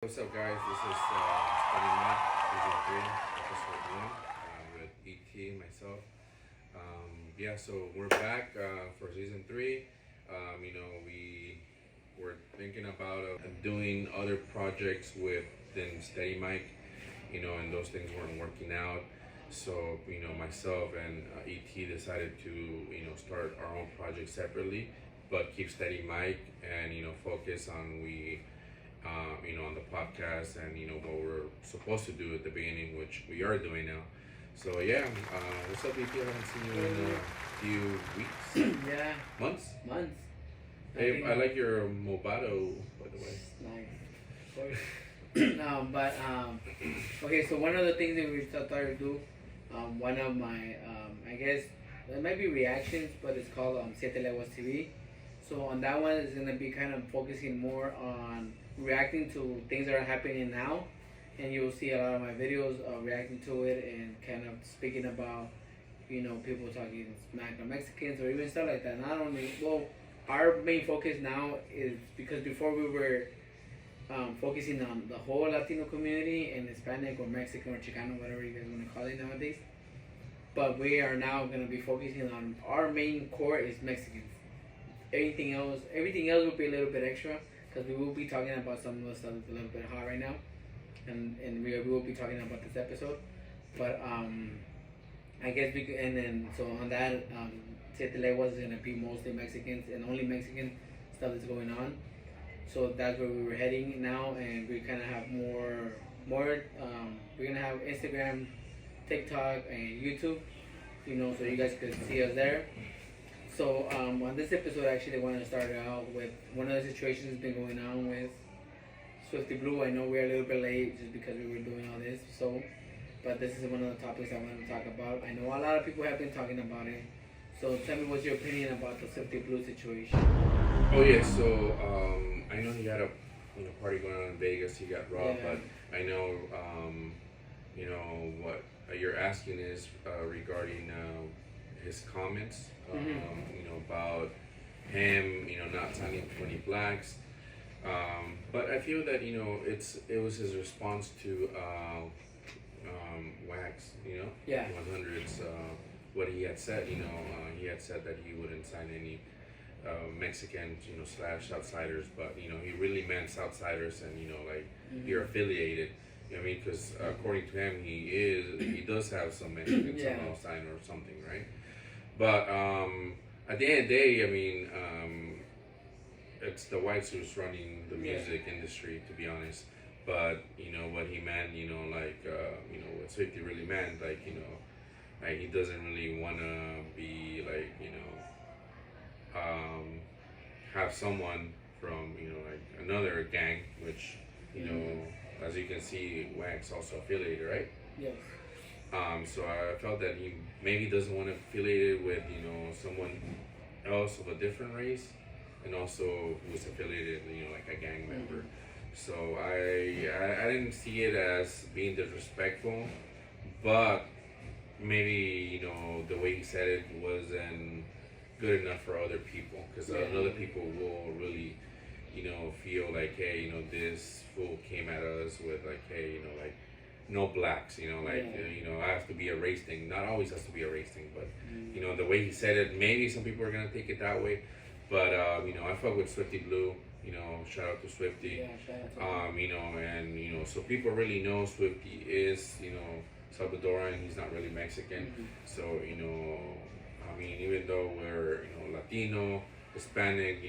What's up, guys? This is SteadyMic, season 3, episode 1, with ET, myself. So we're back for season 3. We were thinking about doing other projects within SteadyMic, and those things weren't working out. So, myself and ET decided to, start our own project separately, but keep SteadyMic and, focus on on the podcast and what we're supposed to do at the beginning, which we are doing now. So what's up, EP? I haven't seen you in a few weeks. Yeah. Months. Hey, I like your Movado, by the way. Nice. No, but okay. So one of the things that we started to do, one of my I guess it might be reactions, but it's called Siete Leguas TV. So on that one, it's gonna be kind of focusing more on reacting to things that are happening now, and you'll see a lot of my videos reacting to it and kind of speaking about people talking smack on Mexicans or even stuff like that. Not only our main focus now is because before we were focusing on the whole Latino community and Hispanic or Mexican or Chicano, whatever you guys want to call it nowadays. But we are now going to be focusing on our main core is Mexicans. Everything else will be a little bit extra because we will be talking about some of the stuff that's a little bit hot right now, and we will be talking about this episode. But I guess so on that Siete Leguas is gonna be mostly Mexicans and only Mexican stuff that's going on. So that's where we were heading now, and we kind of have more. We're gonna have Instagram, TikTok, and YouTube. So you guys could see us there. So on this episode, actually, I want to start out with one of the situations that's been going on with Swifty Blue. I know we're a little bit late just because we were doing all this. But this is one of the topics I want to talk about. I know a lot of people have been talking about it. So tell me what's your opinion about the Swifty Blue situation. Oh yeah, so I know he had a party going on in Vegas. He got robbed, Yeah. but I know what you're asking is regarding his comments. About him, not signing 20 blacks. But I feel that it was his response to Wax, 100's what he had said. He had said that he wouldn't sign any Mexicans, / outsiders, but he really meant outsiders and you're affiliated. Because according to him, he does have some Mexicans somehow signed or something, right? But at the end of the day, it's the whites who's running the music industry, to be honest. But what he meant, what Swifty really meant, he doesn't really want to be have someone from another gang, which as you can see, Wax also affiliated, right? Yes. So I felt that he maybe doesn't want to affiliate with someone else of a different race, and also who's affiliated like a gang member. So I didn't see it as being disrespectful, but maybe the way he said it wasn't good enough for other people, because other people will really feel like, hey, this fool came at us with hey, no blacks, I have to be a race thing. Not always has to be a race thing, but the way he said it, maybe some people are gonna take it that way. But I fuck with Swifty Blue. Shout out to Swifty. Yeah, shout out to and so people really know Swifty is Salvadoran. He's not really Mexican. So even though we're Latino, Hispanic,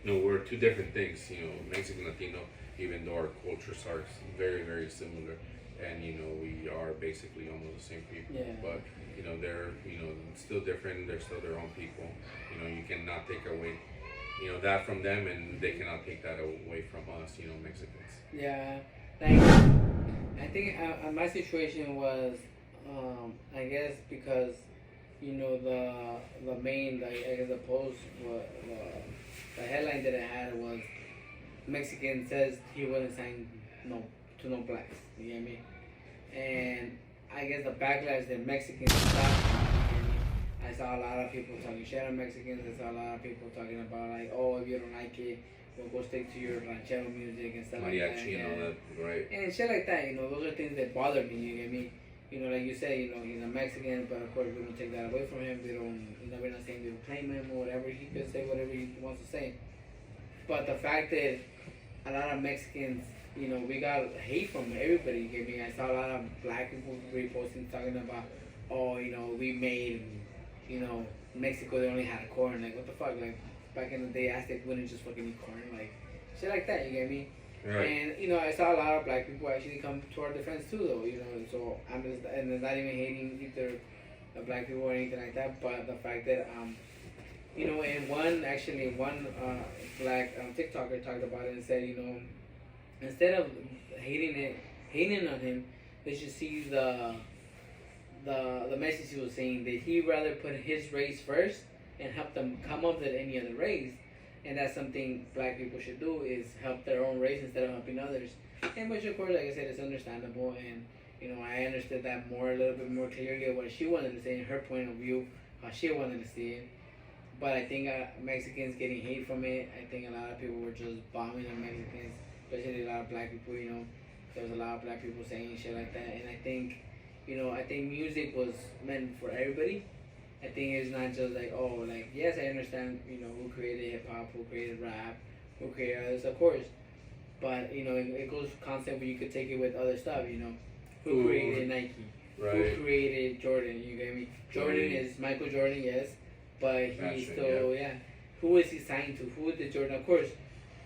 and we're two different things. Mexican, Latino. Even though our cultures are very, very similar, and we are basically almost the same people, but they're still different. They're still their own people. You cannot take away that from them, and they cannot take that away from us, Mexicans. Yeah, I think my situation was I guess because the main I guess the post the headline that I had was Mexican says he wouldn't sign to no blacks. You get me? And I guess the backlash that Mexicans got. I saw a lot of people talking shit on Mexicans. I saw a lot of people talking about if you don't like it, go stick to your ranchero music and stuff like that. Mariachi and all that, right? And shit like that, those are things that bother me, you get me? Like you said, he's a Mexican, but of course we don't take that away from him. We don't, we're not saying we don't claim him or whatever. He can say whatever he wants to say. But the fact that a lot of Mexicans, we got hate from everybody, you get me? I saw a lot of black people reposting talking about, oh, we made, Mexico, they only had corn. Like, what the fuck? Like, back in the day, Aztecs wouldn't just fucking eat corn. Like, shit like that, you get me? Right. And, I saw a lot of black people actually come to our defense too, though, so I'm just, and it's not even hating either the black people or anything like that, but the fact that, and one black TikToker talked about it and said, instead of hating on him, they should see the message he was saying, that he rather put his race first and help them come up with any other race. And that's something black people should do, is help their own race instead of helping others. And which, of course, like I said, it's understandable. And, I understood that a little bit more clearly what she wanted to say in her point of view, how she wanted to see it. But I think Mexicans getting hate from it, I think a lot of people were just bombing on Mexicans, especially a lot of black people, There was a lot of black people saying shit like that. And I think, I think music was meant for everybody. I think it's not just like, oh, like, yes, I understand, who created hip-hop, who created rap, who created others, of course. But, it goes concept where you could take it with other stuff, Who created Nike? Right. Who created Jordan? You get me? Jordan is Michael Jordan, yes. But he's still, Who is he signed to? Who did Jordan? Of course,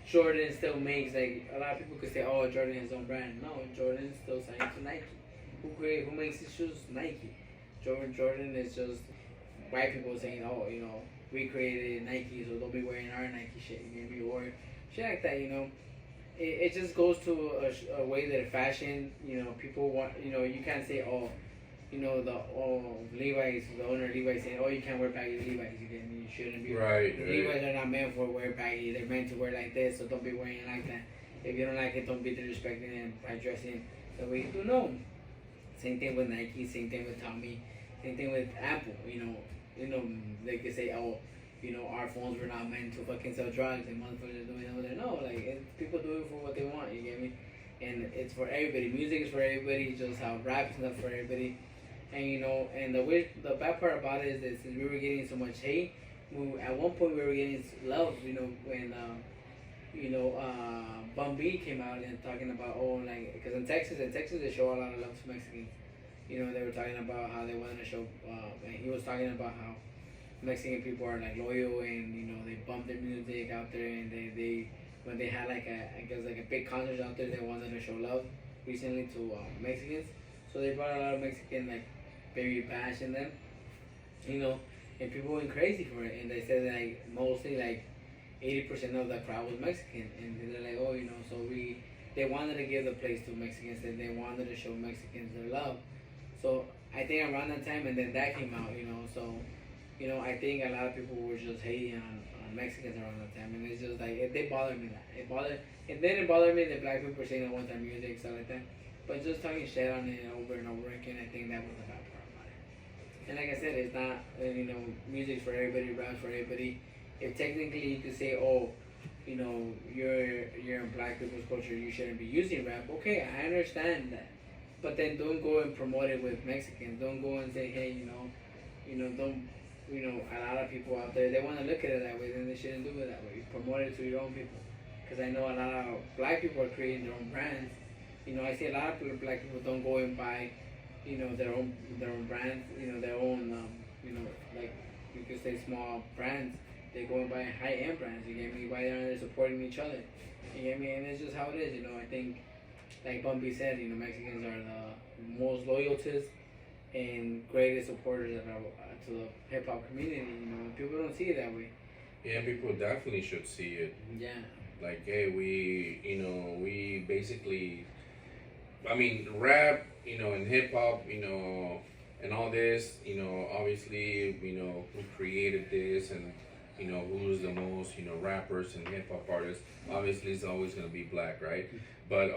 Jordan still makes, like, a lot of people could say, oh, Jordan has his own brand. No, Jordan is still signed to Nike. Who makes his shoes? Nike. Jordan is just white people saying, oh, we created Nike, so don't be wearing our Nike shit, you get me? Or shit like that, It just goes to a way that fashion, people want, you can't say, oh, Levi's, the owner of Levi's saying, oh, you can't wear baggy Levi's, you get me? You shouldn't be. Right. Levi's are not meant for wear baggy, they're meant to wear like this, so don't be wearing it like that. If you don't like it, don't be disrespecting it by dressing the way you do. No. Same thing with Nike, same thing with Tommy, same thing with Apple, they could say, oh, our phones were not meant to fucking sell drugs and motherfuckers doing it over there. No, like, people do it for what they want, you get me? And it's for everybody. Music is for everybody, just how rap is not for everybody. And, and the bad part about it is that since we were getting so much hate, at one point we were getting love, when, Bun B came out and talking about, oh, like, because in Texas they show a lot of love to Mexicans. They were talking about how they wanted to show, and he was talking about how Mexican people are like loyal, and they bump their music out there, and they when they had like a big concert out there, they wanted to show love recently to Mexicans, so they brought a lot of Mexican like baby bash in them, and people went crazy for it, and they said like mostly like 80% of the crowd was Mexican, and they're like, oh, so they wanted to give the place to Mexicans, and they wanted to show Mexicans their love. So I think around that time, and then that came out, so, I think a lot of people were just hating on Mexicans around that time, and it's just like, they bothered me that. It didn't bother me that black people were saying I want their music, stuff like that, but just talking shit on it over and over again, I think that was the bad part about it. And like I said, it's not, music's for everybody, rap's for everybody. If technically you could say, oh, you're in black people's culture, you shouldn't be using rap, okay, I understand that. But then don't go and promote it with Mexicans. Don't go and say, hey, don't, a lot of people out there, they want to look at it that way, then they shouldn't do it that way. Promote it to your own people. Because I know a lot of black people are creating their own brands. I see a lot of black people don't go and buy, their own brands, their own, like you could say small brands. They go and buy high-end brands, you get me? Why aren't they supporting each other? You get me? And it's just how it is, I think, like Bumpy said, Mexicans are the most loyalist and greatest supporters to the hip hop community. People don't see it that way. Yeah, people definitely should see it. Yeah. Like, hey, we basically, I mean, rap, and hip hop, and all this, obviously, who created this, and who's the most, rappers and hip hop artists. Obviously, it's always gonna be black, right? But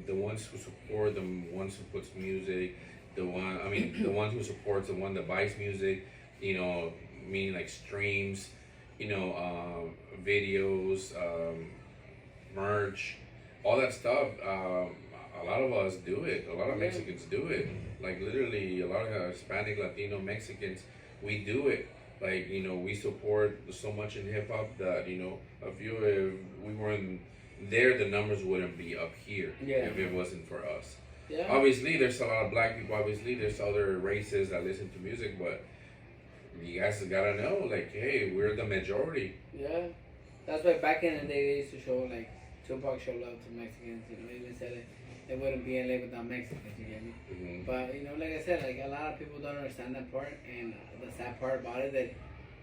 the ones who support them, ones who puts music, the ones who supports the one that buys music, meaning like streams, videos, merch, all that stuff. A lot of us do it. A lot of Mexicans do it. Like literally, a lot of Hispanic, Latino, Mexicans, we do it. Like, you know, we support so much in hip hop that, you know, if we weren't there, the numbers wouldn't be up here if it wasn't for us. Yeah. Obviously, there's a lot of black people. Obviously, there's other races that listen to music, but you guys gotta know, like, hey, we're the majority. Yeah. That's why back in the day, they used to show, like, Tupac showed love to Mexicans, you know, even said it wouldn't be LA without Mexicans, you get me? Mm-hmm. But, you know, like I said, like, a lot of people don't understand that part, and the sad part about it, that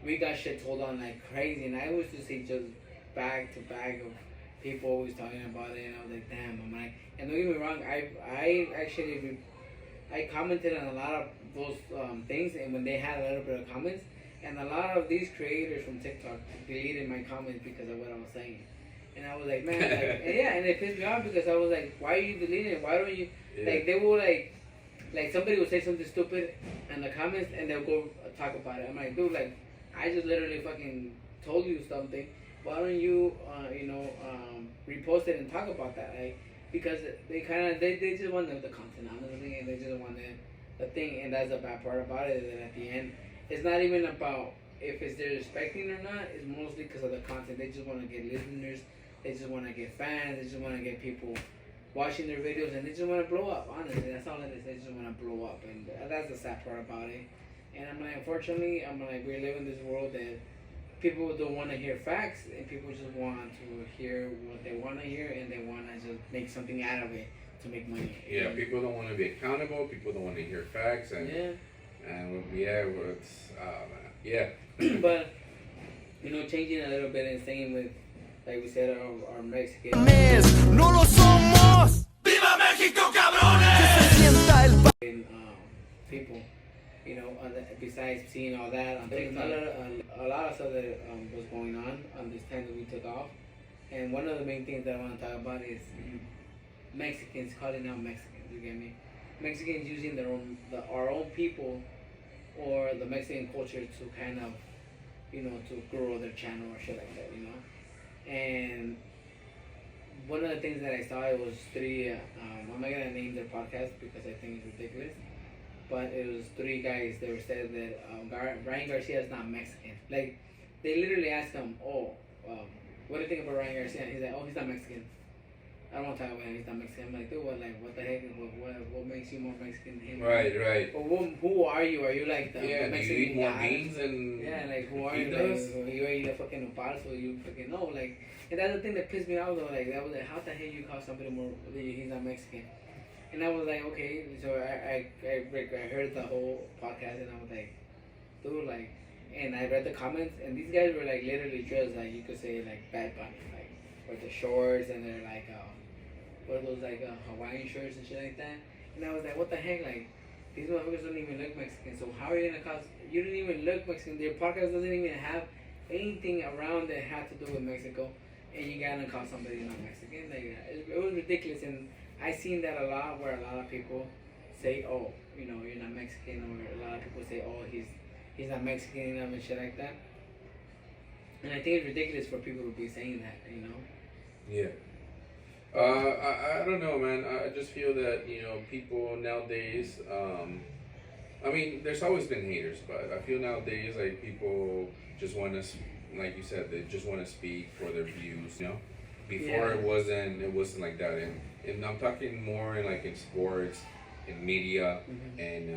we got shit told on like crazy, and I used to see just bag to bag of people always talking about it, and I was like, damn, I'm like, and don't get me wrong, I actually, I commented on a lot of those things, and when they had a little bit of comments, and a lot of these creators from TikTok deleted my comments because of what I was saying. And I was like, man, like, and it pissed me off because I was like, why are you deleting it? Why don't you, like, they will, like somebody will say something stupid in the comments, and they'll go talk about it. I'm like, dude, like, I just literally fucking told you something. Why don't you, repost it and talk about that? Like, because they just want the content, honestly, and they just want the thing, and that's the bad part about it, is that at the end, it's not even about if it's disrespecting or not, it's mostly because of the content. They just want to get listeners, they just want to get fans, they just want to get people watching their videos, and they just want to blow up, honestly, that's all it is, they just want to blow up, and that's the sad part about it. And I'm like, unfortunately, we live in this world that people don't want to hear facts, and people just want to hear what they want to hear, and they want to just make something out of it to make money. Yeah, people don't want to be accountable. People don't want to hear facts, and But you know, changing a little bit and staying with, like we said, our Mexican. No lo somos. ¡Viva México, cabrones! Que se sienta el People. You know, besides seeing all that on TikTok, a lot of stuff that was going on this time that we took off. And one of the main things that I want to talk about is Mexicans calling out Mexicans. You get me? Mexicans using our own people or the Mexican culture to kind of, you know, to grow their channel or shit like that. You know, and one of the things that I saw, it was three. I'm not gonna name their podcast because I think it's ridiculous. But it was three guys that were said that Ryan Garcia is not Mexican. Like, they literally asked him, what do you think about Ryan Garcia? And he's like, he's not Mexican. I don't want to talk about him, he's not Mexican. I'm like, dude, what the heck? What makes you more Mexican than him? Right. Well, who are you? Are you like the Mexican? Do you eat more beans and like, who are you? Like, you eat a fucking nopal, so you fucking know. Like, and that's the thing that pissed me off, though. Like, that was like, how the hell you call somebody more, he's not Mexican? And I was like, okay, so I heard the whole podcast, and I was like, dude, like, and I read the comments, and these guys were like literally dressed like, you could say, like Bad Bunny, like with the shorts, and they're like, what are those, like Hawaiian shirts and shit like that. And I was like, what the heck, like, these motherfuckers don't even look Mexican, so how are you gonna call, you don't even look Mexican, your podcast doesn't even have anything around that had to do with Mexico, and you gotta call somebody not Mexican. Like, it was ridiculous. And I seen that a lot, where a lot of people say, oh, you know, you're not Mexican, or a lot of people say, oh, he's not Mexican, and shit like that. And I think it's ridiculous for people to be saying that, you know. Yeah. I don't know, man. I just feel that, you know, people nowadays, I mean, there's always been haters, but I feel nowadays, like, people just want to, like you said, they just want to speak for their views, you know. Before it wasn't like that, and I'm talking more in sports, in media, and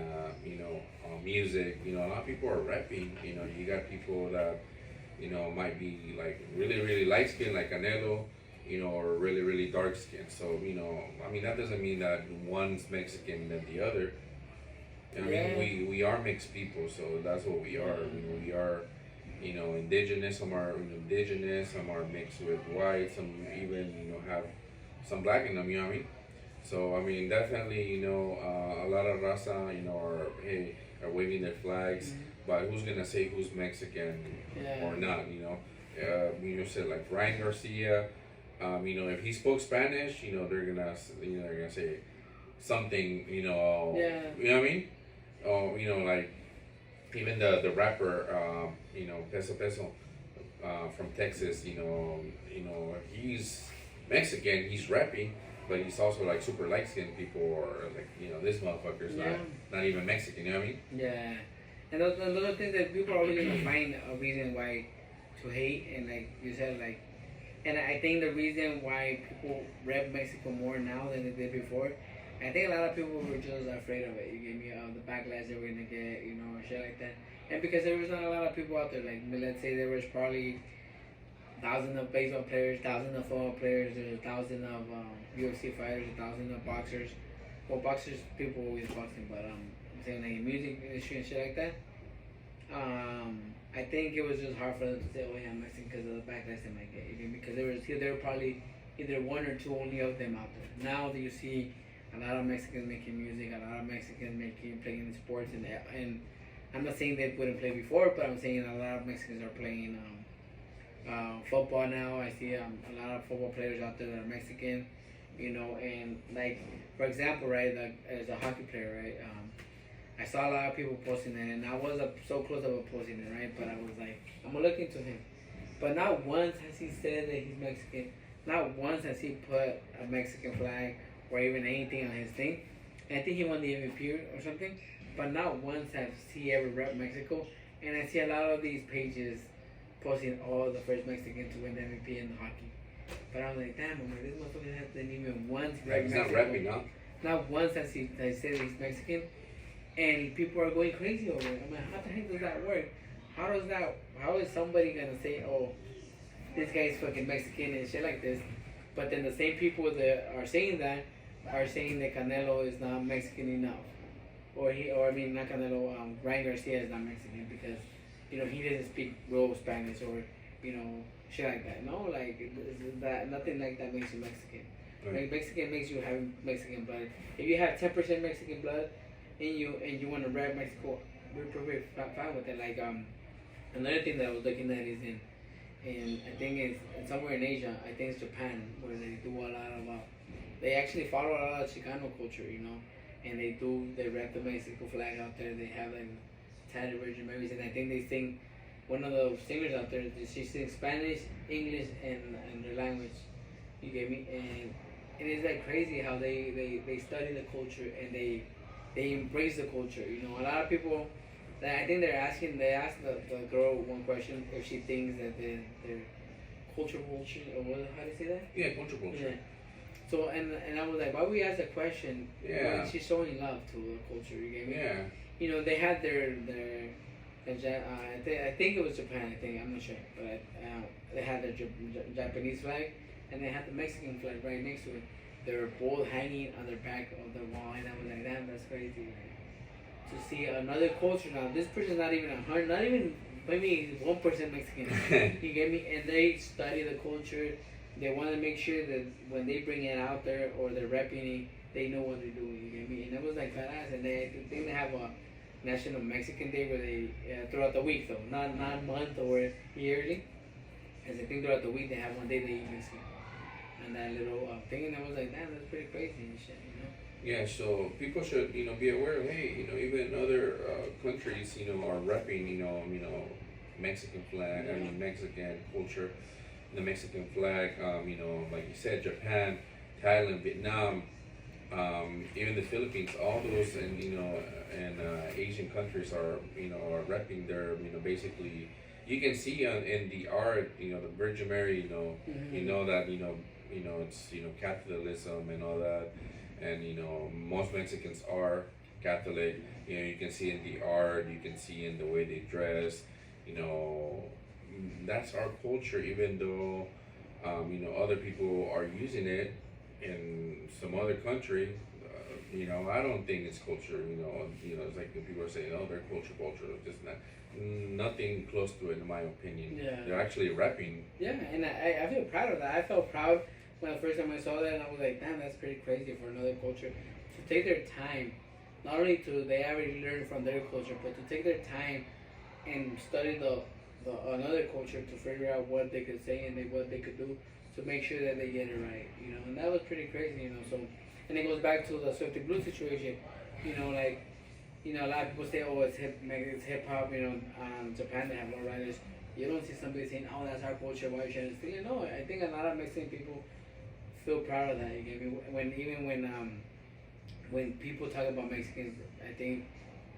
you know, music. You know, a lot of people are rapping. You know, you got people that, you know, might be like really, really light skin, like Canelo, you know, or really, really dark skin. So, you know, I mean, that doesn't mean that one's Mexican than the other. I mean, we are mixed people, so that's what we are. You know, we are, you know, indigenous. Some are indigenous. Some are mixed with white. Some even, you know, have some black in them. You know what I mean? So I mean, definitely, you know, a lot of raza, you know, are waving their flags. But who's gonna say who's Mexican or not? You know, said like Ryan Garcia. You know, if he spoke Spanish, you know, they're gonna say something. You know, you know what I mean? Oh, you know, like even the rapper, you know, Peso from Texas. You know, Mexican, he's rapping, but he's also like super light skinned people, or like, you know, this motherfucker's not even Mexican, you know what I mean? Yeah. And those are things that people are always gonna find a reason why to hate, and like you said, like, and I think the reason why people rep Mexico more now than they did before, I think a lot of people were just afraid of it. You get me? The backlash they were gonna get, you know, shit like that. And because there was not a lot of people out there, like, let's say there was probably thousands of baseball players, thousands of football players, there's thousands of UFC fighters, thousands of boxers. Well, boxers, people always boxing, but I'm saying like music industry and shit like that. I think it was just hard for them to say, oh yeah, I'm Mexican, because of the backlash they might get. You get me? Because there were probably either one or two only of them out there. Now that you see a lot of Mexicans making music, a lot of Mexicans playing sports, and I'm not saying they wouldn't play before, but I'm saying a lot of Mexicans are playing football now. I see a lot of football players out there that are Mexican, you know, and like, for example, right, like, as a hockey player, right, I saw a lot of people posting it, and I was so close about posting it, right, but I was like, I'm gonna look into him. But not once has he said that he's Mexican. Not once has he put a Mexican flag or even anything on his thing. And I think he won the MVP or something, but not once has he ever rep Mexico. And I see a lot of these pages posting all the first Mexican to win the MVP in hockey. But I was like, damn, I'm like, this motherfucker hasn't even once rep He's Mexico. not rapping, huh? Not once has he said he's Mexican. And people are going crazy over it. I'm like, how the heck does that work? How is somebody gonna say, oh, this guy's fucking Mexican and shit like this? But then the same people that are saying that Canelo is not Mexican enough. Not Canelo, Ryan Garcia is not Mexican because, you know, he doesn't speak real Spanish or, you know, shit like that. No, like, that nothing like that makes you Mexican. Right. Like, Mexican makes you have Mexican blood. If you have 10% Mexican blood in you and you want to rep Mexico, we're pretty fine with it. Like, another thing that I was looking at is in I think it's somewhere in Asia. I think it's Japan, where they do a lot of they actually follow a lot of Chicano culture, you know, and they rep the Mexico flag out there. They have like tatted Virgin Marys, and I think they sing. One of the singers out there, she sings Spanish, English, and their language. You get me? And it's like crazy how they study the culture and they embrace the culture. You know, a lot of people. I think they asked the girl one question if she thinks that they're culture vulture, or how do you say that? Yeah, culture vulture. Yeah. So and I was like, why would we ask the question? Yeah. When she's showing love to the culture. You get me? Yeah. You know, they had their I think it was Japan. I'm not sure, but they had their Japanese flag and they had the Mexican flag right next to it. They were both hanging on the back of the wall, and I was like, damn, that's crazy. Right? To see another culture now. This person's not even 100, not even maybe 1% Mexican. You get me? And they study the culture. They want to make sure that when they bring it out there or they're repping it, they know what they're doing. You get me? And it was like badass. And I think they have a National Mexican Day where they throughout the week though, not month or yearly. As I think throughout the week they have one day they eat Mexican. And that little thing, and I was like, damn, that's pretty crazy and shit, you know. Yeah, so people should, you know, be aware of, hey, you know, even other countries, you know, are repping, you know, Mexican flag, Yeah. I mean, Mexican culture, the Mexican flag, you know, like you said, Japan, Thailand, Vietnam, even the Philippines, all those, and, you know, and Asian countries are, you know, are repping their, you know, basically, you can see in the art, you know, the Virgin Mary, you know, Mm-hmm. you know that, you know, it's, you know, Catholicism and all that. And you know, most Mexicans are Catholic. You know, you can see in the art, you can see in the way they dress. You know, that's our culture. Even though, you know, other people are using it in some other country. You know, I don't think it's culture. You know, it's like when people are saying, "Oh, they're culture." It's just nothing close to it, in my opinion. Yeah. They're actually rapping. Yeah, and I feel proud of that. I felt proud when the first time I saw that, and I was like, damn, that's pretty crazy for another culture to take their time. Not only to they already learn from their culture, but to take their time and study the another culture to figure out what they could say and what they could do to make sure that they get it right. You know, and that was pretty crazy. You know, so and it goes back to the Swifty Blue situation. You know, like, you know, a lot of people say, oh, it's hip hop. You know, Japan they have low riders. You don't see somebody saying, oh, that's our culture. Why you shouldn't feel it? No, I think a lot of Mexican people feel proud of that. You get me? When people talk about Mexicans, I think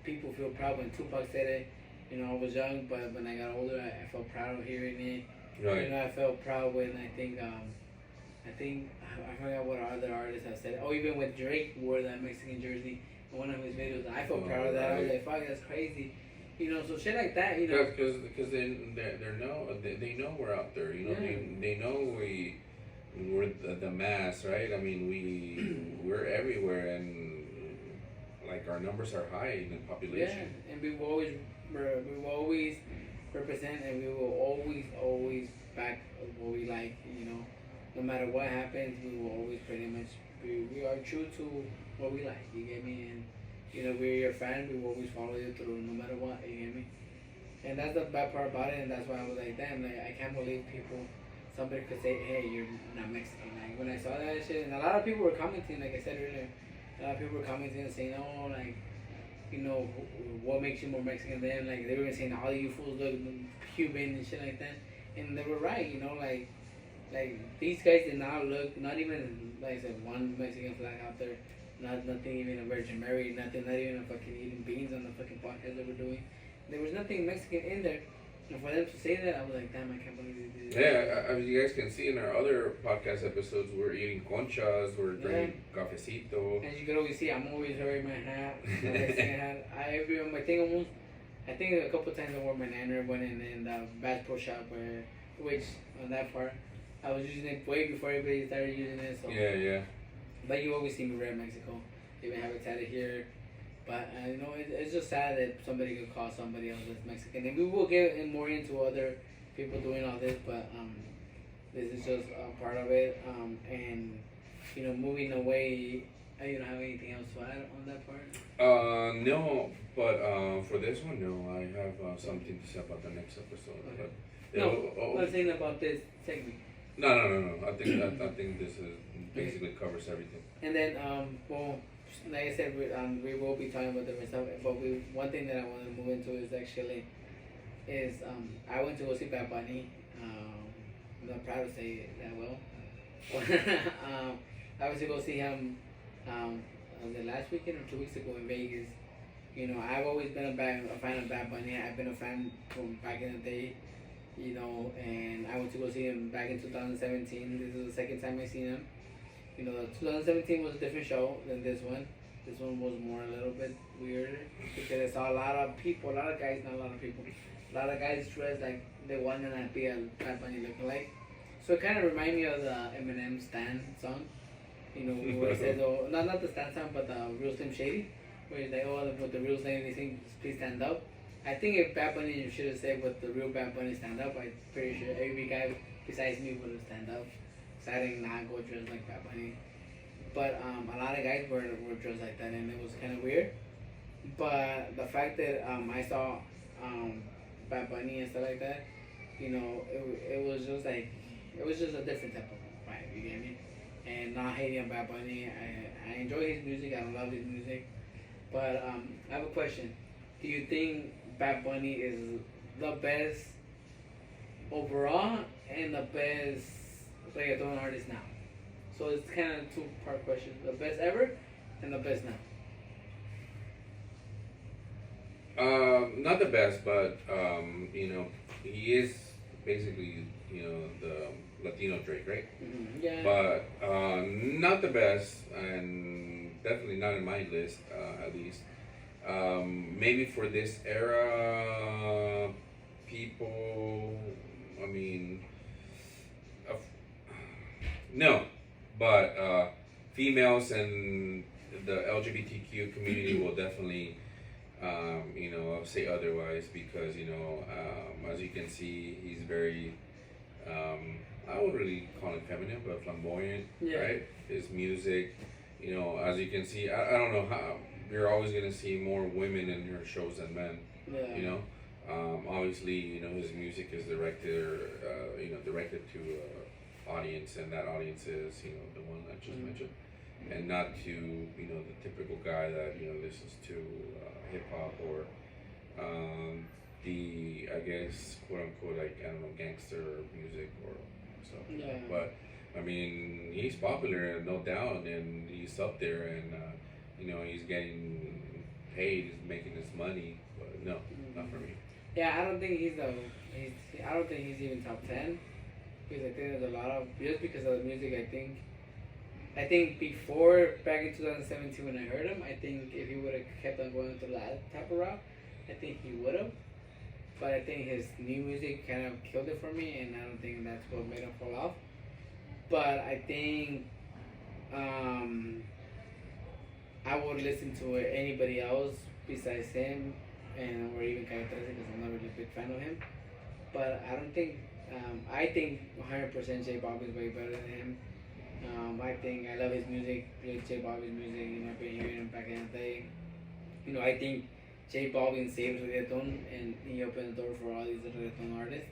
people feel proud. When Tupac said it, you know, I was young, but when I got older, I felt proud of hearing it. Right. You know, I felt proud when I forgot what other artists have said it. Oh, even when Drake wore that Mexican jersey in one of his videos, I felt proud of that. I was like, fuck, that's crazy. You know, so shit like that, you know. Because they know we're out there. You know, they know we're the mass, right? I mean, we're everywhere, and like our numbers are high in the population. Yeah, and we will always represent, and we will always back what we like. You know, no matter what happens, we will always pretty much we are true to what we like. You get me? And you know, we're your fan. We will always follow you through, no matter what. You get me? And that's the bad part about it, and that's why I was like, damn, like I can't believe somebody could say, hey, you're not Mexican. Like when I saw that shit, and a lot of people were commenting, like I said earlier, a lot of people were commenting and saying, oh, like, you know, what makes you more Mexican than, like, they were even saying, all you fools look Cuban and shit like that. And they were right, you know, like these guys did not look, not even, like I said, one Mexican flag out there, nothing even a Virgin Mary, not even a fucking eating beans on the fucking podcast they were doing. There was nothing Mexican in there. And for them to say that, I was like, damn, I can't believe they did. Yeah, I mean, you guys can see in our other podcast episodes, we're eating conchas, we're drinking cafecito. As you can always see, I'm always wearing my hat, my Mexican hat. I think a couple times I wore my nanner one in the Bass Pro Shop, which on that part, I was using it way before everybody started using it. So. Yeah. But you always see me wear Mexico. They even have it tatted here. But you know, it's just sad that somebody could call somebody else that's Mexican. And we will get more into other people doing all this, but this is just a part of it. And you know, moving away, you don't have anything else to add on that part? No, but for this one, no, I have something to say about the next episode. Okay. But, I was saying about this segment. No. I think this basically covers everything. And then, well, like I said, we will be talking about different stuff. But one thing that I want to move into is I went to go see Bad Bunny. I'm not proud to say it that well. I went to go see him. Was it last weekend or 2 weeks ago in Vegas? You know, I've always been a fan of Bad Bunny. I've been a fan from back in the day. You know, and I went to go see him back in 2017. This is the second time I seen him. You know, 2017 was a different show than this one. This one was more a little bit weirder because I saw a lot of guys dressed like they wanted to be a Bad Bunny lookalike. So it kind of reminded me of the Eminem Stan song. You know, where it says, oh, not the Stan song, but the Real Slim Shady, where he's like, oh, with the real Slim, they sing, please stand up. I think if Bad Bunny should have said with the real Bad Bunny stand up, I'm pretty sure every guy besides me would have stand up. So I did not go dressed like Bad Bunny. But a lot of guys were dressed like that, and it was kind of weird. But the fact that I saw Bad Bunny and stuff like that, you know, it was just a different type of vibe, you get me? And not hating on Bad Bunny, I enjoy his music, I love his music. But I have a question. Do you think Bad Bunny is the best overall and the best reggaeton artist now? So it's kind of a two-part question. The best ever and the best now. Not the best, but you know, he is basically, you know, the Latino Drake, right? Mm-hmm. Yeah. But not the best, and definitely not in my list, at least. Maybe for this era, people, I mean, no, but females and the LGBTQ community will definitely, you know, say otherwise because, you know, as you can see, he's very, I wouldn't really call him feminine, but flamboyant, right? His music, you know, as you can see, I don't know how. You're always gonna see more women in her shows than men. Yeah. You know, obviously, you know, his music is directed to audience, and that audience is, you know, the one I just mentioned, and not to, you know, the typical guy that, you know, listens to hip hop or the, I guess, quote unquote, like, I don't know, gangster music or stuff. Yeah. But I mean, he's popular, no doubt, and he's up there, and he's getting paid, he's making his money. But no, not for me. Yeah, I don't think I don't think he's even top 10, because I think there's a lot of, just because of the music. I think before, back in 2017 when I heard him, I think if he would have kept on going through that type of route, I think he would have. But I think his new music kind of killed it for me, and I don't think that's what made him fall off. But I think I would listen to anybody else besides him, and or even Calle 13, because I'm not really a big fan of him. But I don't think, I think 100% J Balvin is way better than him. I think I love his music, J Balvin's music, I've been hearing him back in the day. I think J Balvin saved reggaeton, and he opened the door for all these reggaeton artists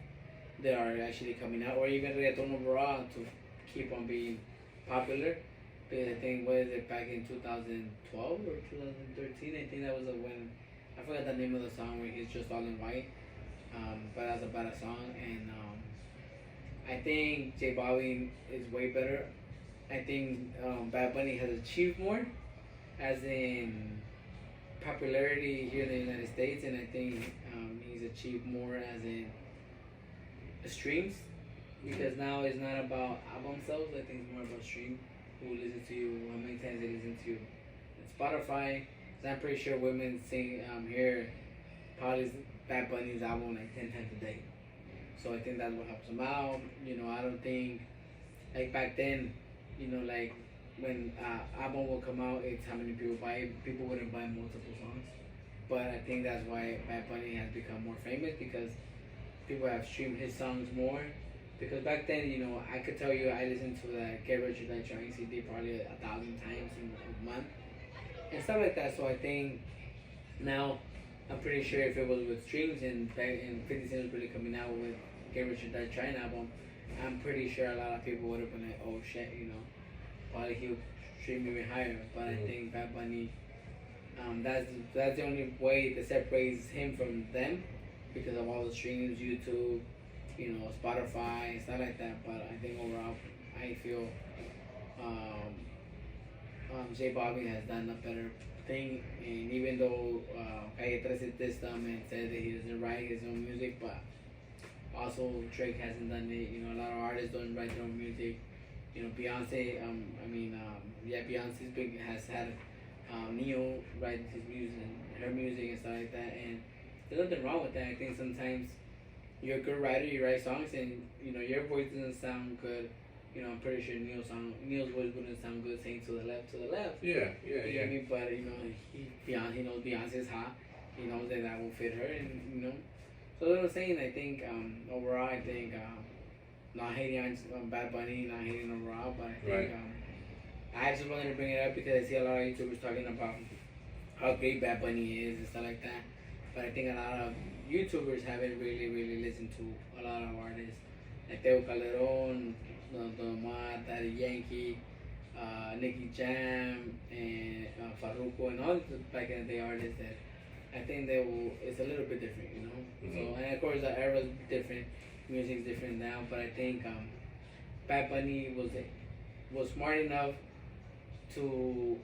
that are actually coming out, or even reggaeton overall, to keep on being popular. Because I think, back in 2012 or 2013, I think that was when, I forgot the name of the song where he's just all in white, but that's a better song, and I think J Balvin is way better. I think Bad Bunny has achieved more, as in popularity here in the United States, and I think he's achieved more as in streams, because now it's not about album sales. I think it's more about stream. Who listens to you? How many times they listen to you? And Spotify. So I'm pretty sure women hear probably Bad Bunny's album like 10 times a day. So I think that's what helps them out. I don't think, like back then, like when album will come out, it's how many people buy it. People wouldn't buy multiple songs. But I think that's why Bad Bunny has become more famous, because people have streamed his songs more. Because back then, I could tell you I listened to the Get Rich or Die Trying CD probably 1,000 times in a month and stuff like that. So I think now, I'm pretty sure if it was with streams and 50 Cent was really coming out with Get Rich or Die Trying album, I'm pretty sure a lot of people would have been like, oh shit, probably he would stream even higher. But I think Bad Bunny, that's the only way that separates him from them, because of all the streams, YouTube, Spotify and stuff like that. But I think overall, I feel J Balvin has done a better thing. And even though Calle 13 dissed him and said that he doesn't write his own music, but also Drake hasn't done it. A lot of artists don't write their own music. Beyonce. Beyonce's has had Neo write his music, her music and stuff like that. And there's nothing wrong with that. I think sometimes you're a good writer, you write songs, and your voice doesn't sound good. I'm pretty sure Neil's voice wouldn't sound good saying to the left. Yeah. You know what I mean? But he knows Beyonce's hot. He knows that will fit her, and So what I'm saying, I think overall, I think not hating on Bad Bunny, not hating overall, but I think I just wanted to bring it up because I see a lot of YouTubers talking about how great Bad Bunny is and stuff like that. But I think a lot of YouTubers haven't really listened to a lot of artists like Teo Calderon, Don Omar, Daddy Yankee, Nicky Jam, and Farruko, and all the back in the day artists that I think it's a little bit different, Mm-hmm. So, and of course the era's different, music's different now, but I think Bad Bunny was smart enough to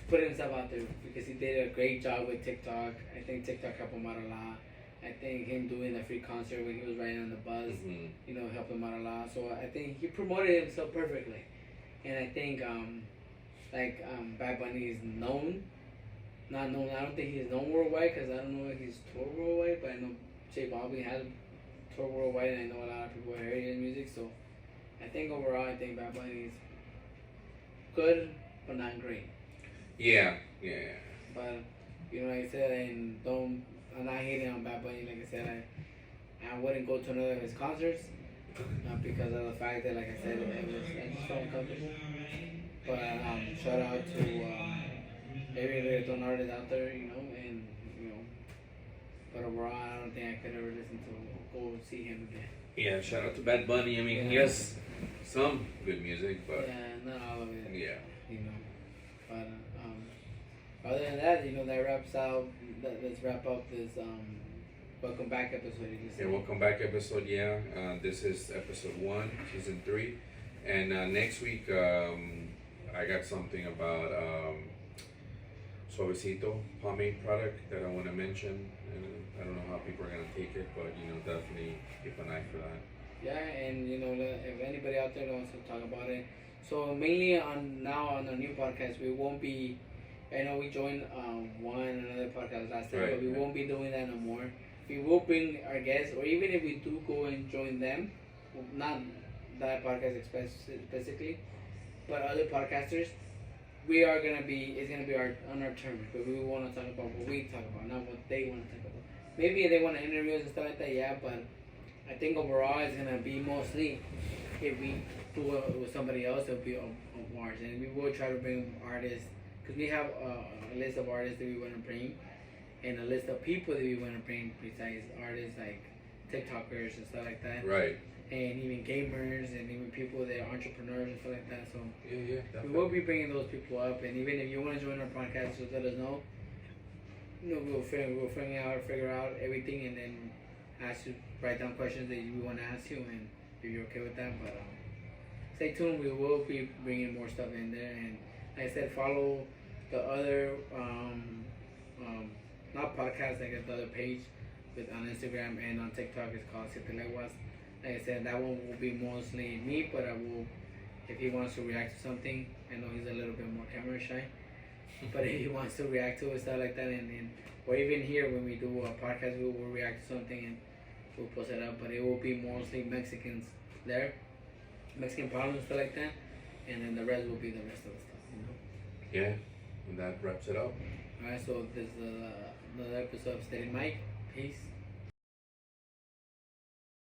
put himself out there, because he did a great job with TikTok. I think TikTok helped him out a lot. I think him doing the free concert when he was riding on the bus, helped him out a lot. So I think he promoted himself perfectly. And I think Bad Bunny is not known. I don't think he's known worldwide, because I don't know if he's toured worldwide, but I know J Balvin has toured worldwide, and I know a lot of people are hearing his music. So I think overall, I think Bad Bunny is good, but not great. Yeah. But like I said, I'm not hating on Bad Bunny. Like I said, I wouldn't go to another of his concerts, not because of the fact that, like I said, I just felt uncomfortable. But shout out to every reggaeton artist out there, but overall, I don't think I could ever listen to go see him again. Yeah, shout out to Bad Bunny. I mean, he has some good music, but not all of it. Yeah. But other than that, that wraps out. Let's wrap up this welcome back episode. You can say. Yeah, welcome back episode. Yeah, this is episode 1, season 3, and next week I got something about Suavecito pomade product that I want to mention. And I don't know how people are gonna take it, but definitely keep an eye for that. Yeah, and if anybody out there wants to talk about it, so mainly on our new podcast, we won't be. I know we joined another podcast last time, Right, but we right. won't be doing that no more. We will bring our guests, or even if we do go and join them, not that podcast specifically, but other podcasters, it's gonna be on our terms. But we want to talk about what we talk about, not what they want to talk about. Maybe they want to interview us and stuff like that, yeah. But I think overall it's gonna be mostly if we do it with somebody else, it'll be of ours, and we will try to bring artists because we have a list of artists that we want to bring, and a list of people that we want to bring besides artists like TikTokers and stuff like that. Right. And even gamers and even people that are entrepreneurs and stuff like that. So Yeah, we will be bringing those people up, and even if you want to join our podcast, just let us know. We'll figure out everything, and then write down questions that we want to ask you, and if you're okay with that. But stay tuned. We will be bringing more stuff in there, and like I said, follow the other not podcast, I guess the other page on Instagram and on TikTok. It's called Siete Leguas. Like I said, that one will be mostly me, but I will, if he wants to react to something, I know he's a little bit more camera shy, but if he wants to react to it, stuff like that, and or even here when we do a podcast, we will react to something and we'll post it up, but it will be mostly Mexicans there, Mexican problems, stuff like that, and then the rest will be the rest of the stuff, Yeah, and that wraps it up. Alright, so this is another episode of SteadyMic. Peace.